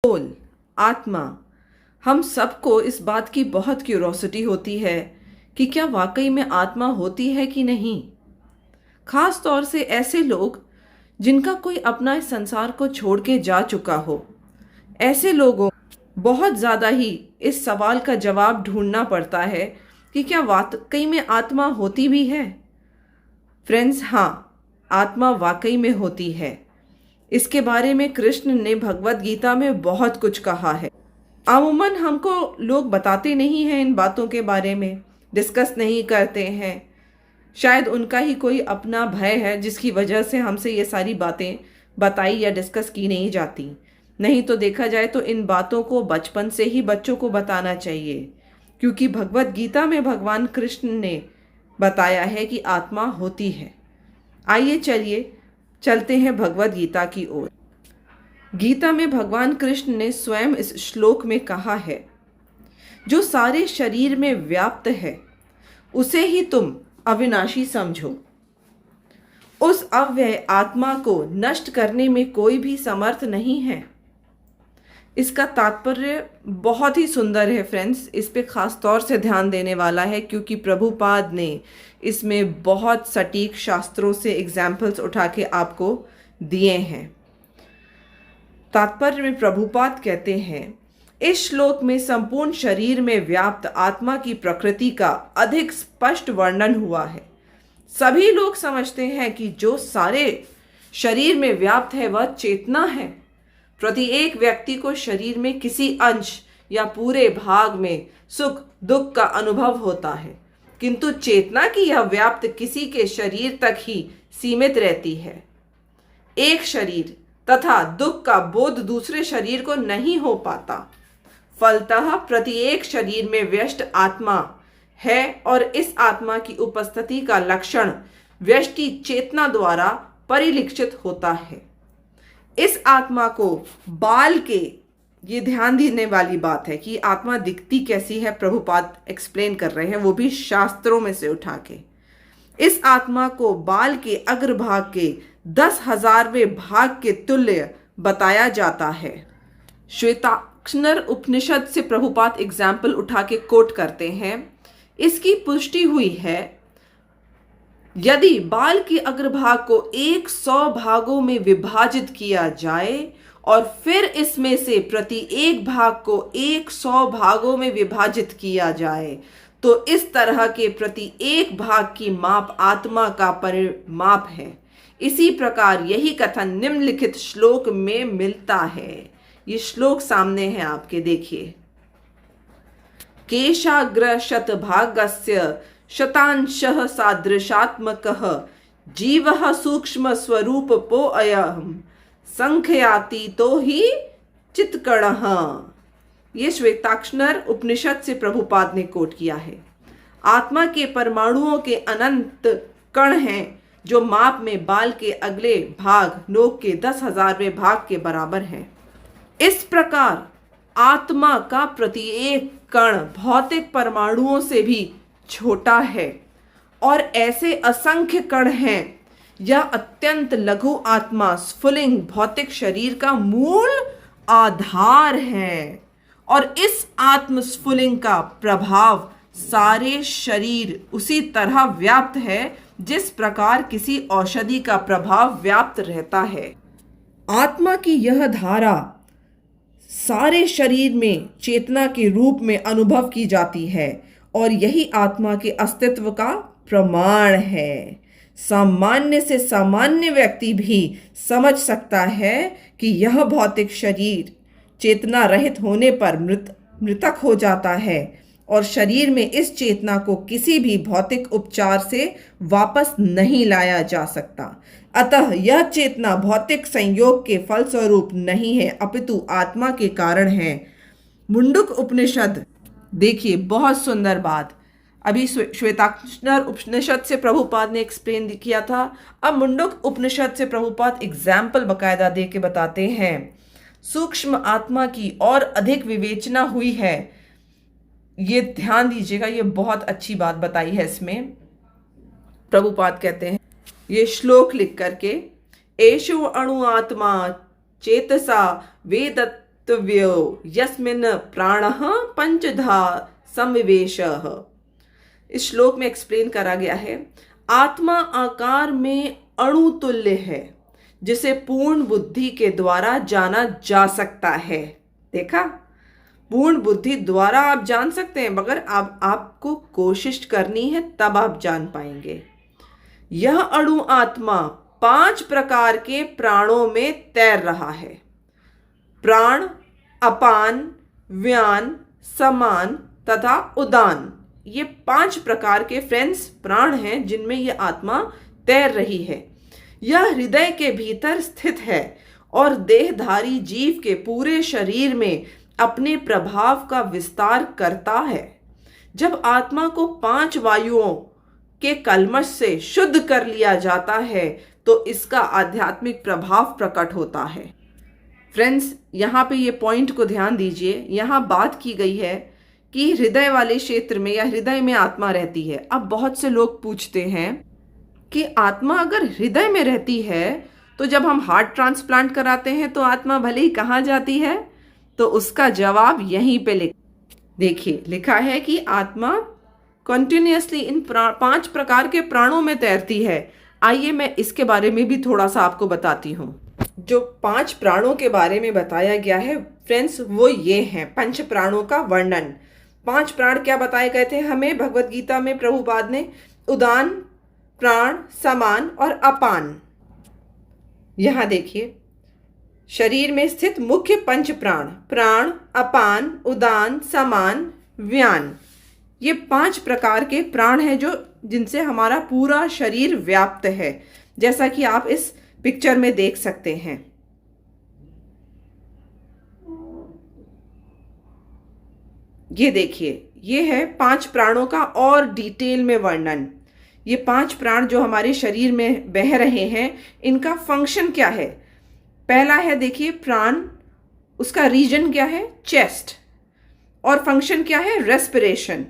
Soul, आत्मा। हम सबको इस बात की बहुत क्यूरोसिटी होती है कि क्या वाकई में आत्मा होती है कि नहीं। खास तौर से ऐसे लोग जिनका कोई अपना इस संसार को छोड़ के जा चुका हो। ऐसे लोगों बहुत ज़्यादा ही इस सवाल का जवाब ढूंढना पड़ता है कि क्या वाकई में आत्मा होती भी है। फ्रेंड्स, हाँ, आत्मा वाकई में होती है। इसके बारे में कृष्ण ने भगवत गीता में बहुत कुछ कहा है। अमूमन हमको लोग बताते नहीं हैं, इन बातों के बारे में डिस्कस नहीं करते हैं। शायद उनका ही कोई अपना भय है जिसकी वजह से हमसे ये सारी बातें बताई या डिस्कस की नहीं जाती। नहीं तो देखा जाए तो इन बातों को बचपन से ही बच्चों को बताना चाहिए, क्योंकि भगवत गीता में भगवान कृष्ण ने बताया है कि आत्मा होती है। आइए चलिए चलते हैं भगवत गीता की ओर। गीता में भगवान कृष्ण ने स्वयं इस श्लोक में कहा है, जो सारे शरीर में व्याप्त है उसे ही तुम अविनाशी समझो। उस अव्यय आत्मा को नष्ट करने में कोई भी समर्थ नहीं है। इसका तात्पर्य बहुत ही सुंदर है फ्रेंड्स। इस पे खास तौर से ध्यान देने वाला है, क्योंकि प्रभुपाद ने इसमें बहुत सटीक शास्त्रों से एग्जाम्पल्स उठा के आपको दिए हैं। तात्पर्य में प्रभुपाद कहते हैं, इस श्लोक में संपूर्ण शरीर में व्याप्त आत्मा की प्रकृति का अधिक स्पष्ट वर्णन हुआ है। सभी लोग समझते हैं कि जो सारे शरीर में व्याप्त है वह चेतना है। प्रत्येक व्यक्ति को शरीर में किसी अंश या पूरे भाग में सुख दुख का अनुभव होता है, किंतु चेतना की यह व्याप्त किसी के शरीर तक ही सीमित रहती है। एक शरीर तथा दुख का बोध दूसरे शरीर को नहीं हो पाता। फलतः प्रत्येक शरीर में व्यष्ट आत्मा है और इस आत्मा की उपस्थिति का लक्षण व्यष्टि चेतना द्वारा परिलक्षित होता है। इस आत्मा को बाल के, ये ध्यान देने वाली बात है कि आत्मा दिखती कैसी है, प्रभुपाद एक्सप्लेन कर रहे हैं, वो भी शास्त्रों में से उठा के। इस आत्मा को बाल के अग्रभाग के 10,000वें भाग के तुल्य बताया जाता है। श्वेताक्षर उपनिषद से प्रभुपाद एग्जाम्पल उठा के कोट करते हैं। इसकी पुष्टि हुई है, यदि बाल के अग्रभाग को 100 भागों में विभाजित किया जाए और फिर इसमें से प्रति एक भाग को 100 भागों में विभाजित किया जाए, तो इस तरह के प्रति एक भाग की माप आत्मा का परिमाप है। इसी प्रकार यही कथन निम्नलिखित श्लोक में मिलता है। ये श्लोक सामने है आपके, देखिए। केशाग्र शतभागस्य शतांशः सादृशात्मकः जीवः सूक्ष्म स्वरूप पोऽयम् संख्याति तो ही चित्कणः। ये श्वेताक्षर उपनिषद से प्रभुपाद ने कोट किया है। आत्मा के परमाणुओं के अनंत कण हैं, जो माप में बाल के अगले भाग नोक के 10,000वें भाग के बराबर हैं। इस प्रकार आत्मा का प्रत्येक कण भौतिक परमाणुओं से भी छोटा है और ऐसे असंख्य कण हैं। यह अत्यंत लघु आत्मा स्फुलिंग भौतिक शरीर का मूल आधार है और इस आत्म स्फुलिंग का प्रभाव सारे शरीर उसी तरह व्याप्त है जिस प्रकार किसी औषधि का प्रभाव व्याप्त रहता है। आत्मा की यह धारा सारे शरीर में चेतना के रूप में अनुभव की जाती है और यही आत्मा के अस्तित्व का प्रमाण है। सामान्य से सामान्य व्यक्ति भी समझ सकता है कि यह भौतिक शरीर चेतना रहित होने पर मृतक हो जाता है और शरीर में इस चेतना को किसी भी भौतिक उपचार से वापस नहीं लाया जा सकता। अतः यह चेतना भौतिक संयोग के फलस्वरूप नहीं है, अपितु आत्मा के कारण है। मुंडक उपनिषद, देखिए बहुत सुंदर बात। अभी श्वेताक्षर उपनिषद से प्रभुपाद ने एक्सप्लेन किया था, अब मुंडक उपनिषद से प्रभुपाद एग्जाम्पल बकायदा दे के बताते हैं। सूक्ष्म आत्मा की और अधिक विवेचना हुई है। ये ध्यान दीजिएगा, ये बहुत अच्छी बात बताई है इसमें। प्रभुपाद कहते हैं, ये श्लोक लिख करके, एषु अणु आत्मा चेतसा वेद वेत्तव्यो यस्मिन् प्राणः पंचधा संविवेशः। इस श्लोक में एक्सप्लेन करा गया है, आत्मा आकार में अणु तुल्य है जिसे पूर्ण बुद्धि के द्वारा जाना जा सकता है। देखा, पूर्ण बुद्धि द्वारा आप जान सकते हैं, मगर आपको कोशिश करनी है तब आप जान पाएंगे। यह अणु आत्मा 5 प्रकार के प्राणों में तैर रहा है। प्राण, अपान, व्यान, समान तथा उदान, ये 5 प्रकार के फ्रेंड्स प्राण हैं जिनमें यह आत्मा तैर रही है। यह हृदय के भीतर स्थित है और देहधारी जीव के पूरे शरीर में अपने प्रभाव का विस्तार करता है। जब आत्मा को 5 वायुओं के कल्मश से शुद्ध कर लिया जाता है तो इसका आध्यात्मिक प्रभाव प्रकट होता है। फ्रेंड्स, यहाँ पे ये पॉइंट को ध्यान दीजिए। यहाँ बात की गई है कि हृदय वाले क्षेत्र में या हृदय में आत्मा रहती है। अब बहुत से लोग पूछते हैं कि आत्मा अगर हृदय में रहती है तो जब हम हार्ट ट्रांसप्लांट कराते हैं तो आत्मा भले ही कहाँ जाती है? तो उसका जवाब यहीं पे देखिए, लिखा है कि आत्मा कंटिन्यूअसली इन 5 प्रकार के प्राणों में तैरती है। आइए मैं इसके बारे में भी थोड़ा सा आपको बताती हूँ। जो 5 प्राणों के बारे में बताया गया है फ्रेंड्स, वो ये हैं। पंच प्राणों का वर्णन। 5 प्राण क्या बताए गए थे हमें भगवत गीता में प्रभुपाद ने? उदान, प्राण, समान और अपान। यहां देखिए, शरीर में स्थित मुख्य 5 प्राण, प्राण, अपान, उदान, समान, व्यान, ये 5 प्रकार के प्राण हैं जो जिनसे हमारा पूरा शरीर व्याप्त है, जैसा कि आप इस पिक्चर में देख सकते हैं। ये देखिए, ये है 5 प्राणों का और डिटेल में वर्णन। ये 5 प्राण जो हमारे शरीर में बह रहे हैं, इनका फंक्शन क्या है? पहला है, देखिए, प्राण, उसका रीजन क्या है? चेस्ट, और फंक्शन क्या है? रेस्पिरेशन।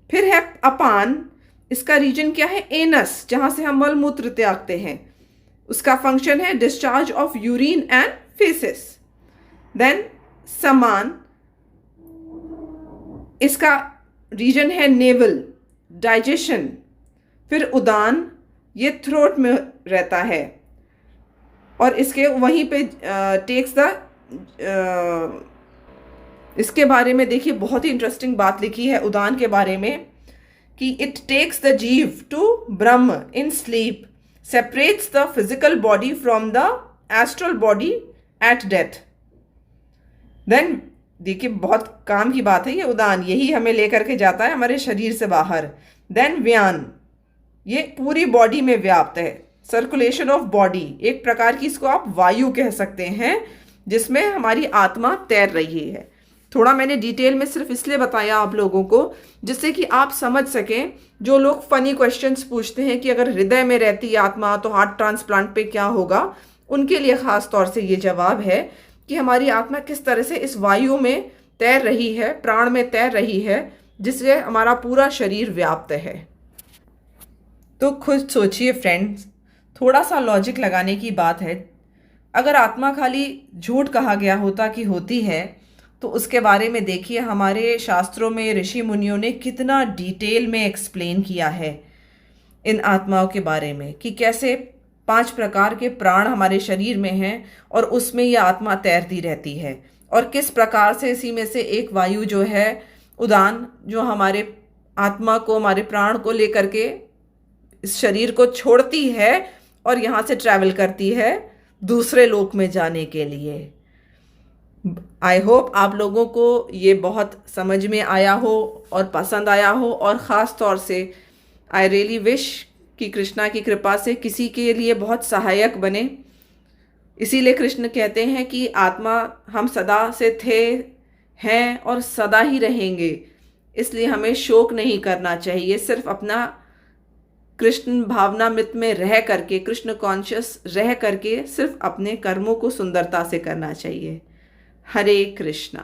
फिर है अपान, इसका रीजन क्या है? एनस, जहां से हम मल मूत्र त्यागते हैं, उसका फंक्शन है discharge of urine and faeces. Then समान, इसका रीजन है नेवल, डाइजेशन। फिर उदान, ये थ्रोट में रहता है और इसके वहीं पे टेक्स द इसके बारे में देखिए, बहुत ही इंटरेस्टिंग बात लिखी है उदान के बारे में कि it takes the jiva to Brahma in sleep, separates the physical body from the astral body at death. Then देखिए, बहुत काम की बात है ये उदान, यही हमें लेकर के जाता है हमारे शरीर से बाहर। देन व्यान, ये पूरी बॉडी में व्याप्त है, सर्कुलेशन ऑफ बॉडी, एक प्रकार की इसको आप वायु कह सकते हैं जिसमें हमारी आत्मा तैर रही है। थोड़ा मैंने डिटेल में सिर्फ इसलिए बताया आप लोगों को जिससे कि आप समझ सकें। जो लोग फनी क्वेश्चंस पूछते हैं कि अगर हृदय में रहती आत्मा तो हार्ट ट्रांसप्लांट पे क्या होगा, उनके लिए खास तौर से ये जवाब है कि हमारी आत्मा किस तरह से इस वायु में तैर रही है, प्राण में तैर रही है, जिससे हमारा पूरा शरीर व्याप्त है। तो खुद सोचिए फ्रेंड्स, थोड़ा सा लॉजिक लगाने की बात है। अगर आत्मा खाली झूठ कहा गया होता कि होती है, तो उसके बारे में देखिए हमारे शास्त्रों में ऋषि मुनियों ने कितना डिटेल में एक्सप्लेन किया है इन आत्माओं के बारे में कि कैसे 5 प्रकार के प्राण हमारे शरीर में हैं और उसमें यह आत्मा तैरती रहती है, और किस प्रकार से इसी में से एक वायु जो है उदान, जो हमारे आत्मा को, हमारे प्राण को लेकर के इस शरीर को छोड़ती है और यहाँ से ट्रैवल करती है दूसरे लोक में जाने के लिए। आई होप आप लोगों को ये बहुत समझ में आया हो और पसंद आया हो, और ख़ास तौर से आई रियली विश कि कृष्णा की कृपा से किसी के लिए बहुत सहायक बने। इसीलिए कृष्ण कहते हैं कि आत्मा हम सदा से थे, हैं और सदा ही रहेंगे, इसलिए हमें शोक नहीं करना चाहिए। सिर्फ अपना कृष्ण भावनामृत में रह करके, कृष्ण कॉन्शियस रह करके सिर्फ अपने कर्मों को सुंदरता से करना चाहिए। हरे कृष्णा।